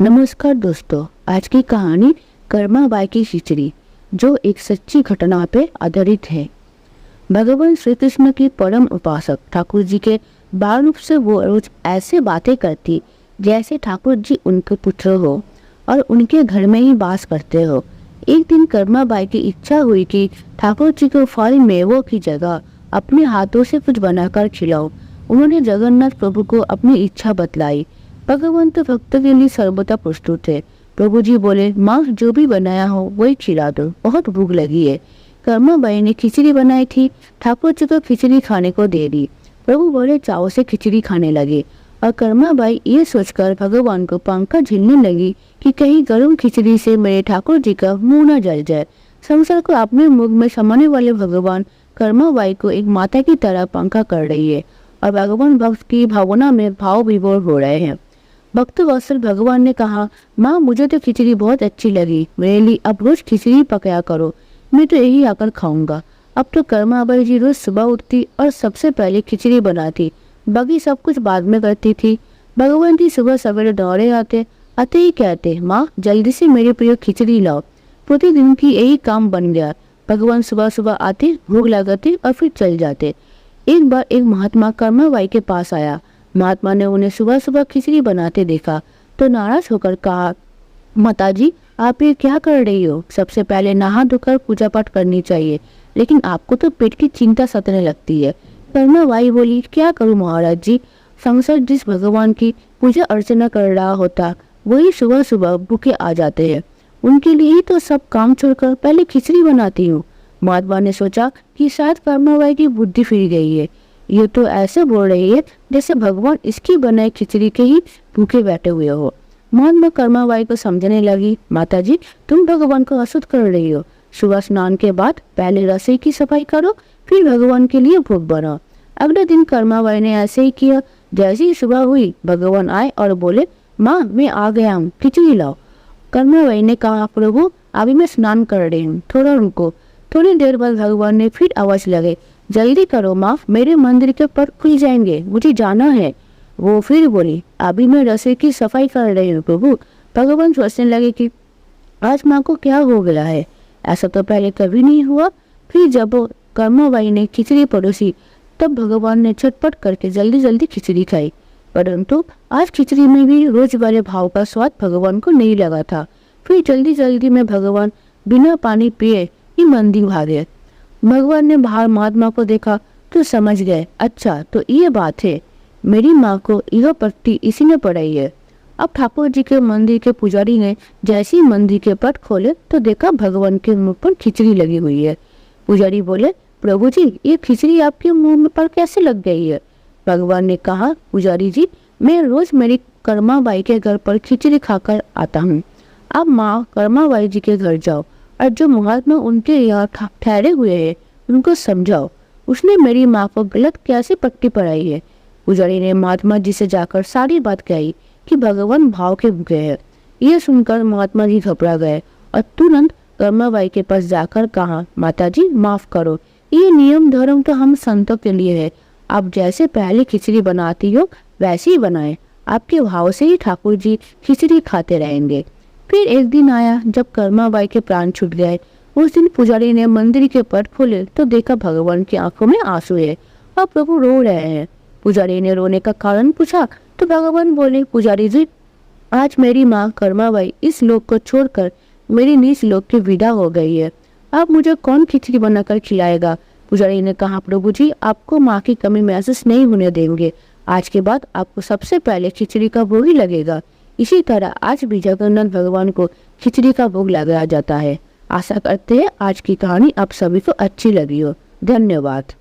नमस्कार दोस्तों, आज की कहानी कर्मा बाई की खिचड़ी जो एक सच्ची घटना पे आधारित है। भगवान श्री कृष्ण की परम उपासक ठाकुर जी के बाल रूप से वो रोज ऐसे बातें करती जैसे ठाकुर जी उनके पुत्र हो और उनके घर में ही वास करते हो। एक दिन कर्मा बाई की इच्छा हुई कि ठाकुर जी को फल मेवों की जगह अपने हाथों से कुछ बनाकर खिलाओ। उन्होंने जगन्नाथ प्रभु को अपनी इच्छा बतलाई। भगवान तो भक्त के लिए सर्वदा प्रस्तुत थे। प्रभु जी बोले, माँ जो भी बनाया हो वही खिला दो, बहुत भूख लगी है। कर्मा बाई ने खिचड़ी बनाई थी, ठाकुर जी को खिचड़ी खाने को दे दी। प्रभु बोले चाव से खिचड़ी खाने लगे और कर्मा बाई ये सोचकर भगवान को पंखा झेलने लगी कि कहीं गर्म खिचड़ी से मेरे ठाकुर जी का मुंह न जल जाए। संसार को अपने मुख में समाने वाले भगवान कर्मा बाई को एक माता की तरह पंखा कर रही है और भगवान भक्त की भावना में भाव विभोर हो रहे हैं। भक्त वत्सल भगवान ने कहा, माँ मुझे तो खिचड़ी बहुत अच्छी लगी, मेरे लिए अब रोज खिचड़ी पकाया करो, मैं तो यही आकर खाऊंगा। अब तो कर्मा बाई जी रोज सुबह उठती और सबसे पहले खिचड़ी बनाती, बाकी सब कुछ बाद में करती थी। भगवान जी सुबह सवेरे दौड़े आते ही कहते, माँ जल्दी से मेरे प्रिय खिचड़ी लाओ। प्रतिदिन की यही काम बन गया। भगवान सुबह सुबह आते, भूख लगाते और फिर चल जाते। एक बार एक महात्मा कर्मा बाई के पास आया। महात्मा ने उन्हें सुबह सुबह खिचड़ी बनाते देखा तो नाराज होकर कहा, माताजी आप ये क्या कर रही हो? सबसे पहले नहा धोकर पूजा पाठ करनी चाहिए, लेकिन आपको तो पेट की चिंता सताने लगती है। कर्मा बाई बोली, क्या करूं महाराज जी, संसार जिस भगवान की पूजा अर्चना कर रहा होता वही सुबह सुबह भूखे आ जाते हैं, उनके लिए ही तो सब काम छोड़कर पहले खिचड़ी बनाती हूँ। महात्मा ने सोचा कि शायद कर्मा बाई की बुद्धि फिर गई है, ये तो ऐसे बोल रही है जैसे भगवान इसकी बनाई खिचड़ी के ही भूखे बैठे हुए हो। महात्मा कर्मा बाई को समझने लगी, माताजी तुम भगवान को अशुद्ध कर रही हो। सुबह स्नान के बाद पहले रसोई की सफाई करो, फिर भगवान के लिए भोग बनाओ। अगले दिन कर्मा बाई ने ऐसे ही किया। जैसे ही सुबह हुई भगवान आए और बोले, माँ मैं आ गया हूँ, खिचड़ी लाओ। कर्मा बाई ने कहा, प्रभु अभी मैं स्नान कर रही हूँ, थोड़ा रुको। थोड़ी देर बाद भगवान ने फिर आवाज लगे, जल्दी करो माँ, मेरे मंदिर के पर खुल जाएंगे, मुझे जाना है। वो फिर बोली, अभी मैं रसोई की सफाई कर रही हूँ प्रभु। भगवान सोचने लगे कि आज माँ को क्या हो गया है, ऐसा तो पहले कभी नहीं हुआ। फिर जब कर्मा बाई ने खिचड़ी परोसी तब भगवान ने झटपट करके जल्दी जल्दी खिचड़ी खाई, परंतु आज खिचड़ी में भी रोज वाले भाव का स्वाद भगवान को नहीं लगा था। फिर जल्दी जल्दी में भगवान बिना पानी पिए ही मंदिर भागे। भगवान ने बाहर महात्मा को देखा तो समझ गए, अच्छा तो ये बात है, मेरी माँ को यह पट्टी इसी ने पढ़ाई है। अब ठाकुर जी के मंदिर के पुजारी ने जैसे ही मंदिर के पट खोले तो देखा भगवान के मुंह पर खिचड़ी लगी हुई है। पुजारी बोले, प्रभु जी ये खिचड़ी आपके मुंह पर कैसे लग गई है? भगवान ने कहा, पुजारी जी मैं रोज मेरी कर्मा बाई के घर पर खिचड़ी खाकर आता हूँ। अब माँ कर्मा बाई जी के घर जाओ और जो महात्मा उनके यहाँ ठहरे हुए हैं उनको समझाओ, उसने मेरी माँ को गलत कैसे पट्टी पढ़ाई है। पुजारी ने महात्मा जी से जाकर सारी बात कही कि भगवान भाव के भूखे हैं। यह सुनकर महात्मा जी घबरा गए और तुरंत कर्मा बाई के पास जाकर कहा, माताजी माफ करो, ये नियम धर्म तो हम संतों के लिए है, आप जैसे पहले खिचड़ी बनाती हो वैसे ही बनाए, आपके भाव से ही ठाकुर जी खिचड़ी खाते रहेंगे। फिर एक दिन आया जब कर्मा बाई के प्राण छूट गए। उस दिन पुजारी ने मंदिर के पट खोले तो देखा भगवान की आंखों में आंसू है और प्रभु रो रहे हैं। पुजारी ने रोने का कारण पूछा तो भगवान बोले, पुजारी जी आज मेरी माँ कर्मा बाई इस लोक को छोड़कर मेरी नीच लोक की विदा हो गई है, अब मुझे कौन खिचड़ी बनाकर खिलाएगा? पुजारी ने कहा, प्रभु जी आपको माँ की कमी महसूस नहीं होने देंगे, आज के बाद आपको सबसे पहले खिचड़ी का भोग ही लगेगा। इसी तरह आज भी जगन्नाथ भगवान को खिचड़ी का भोग लगाया जाता है। आशा करते हैं आज की कहानी आप सभी को अच्छी लगी हो। धन्यवाद।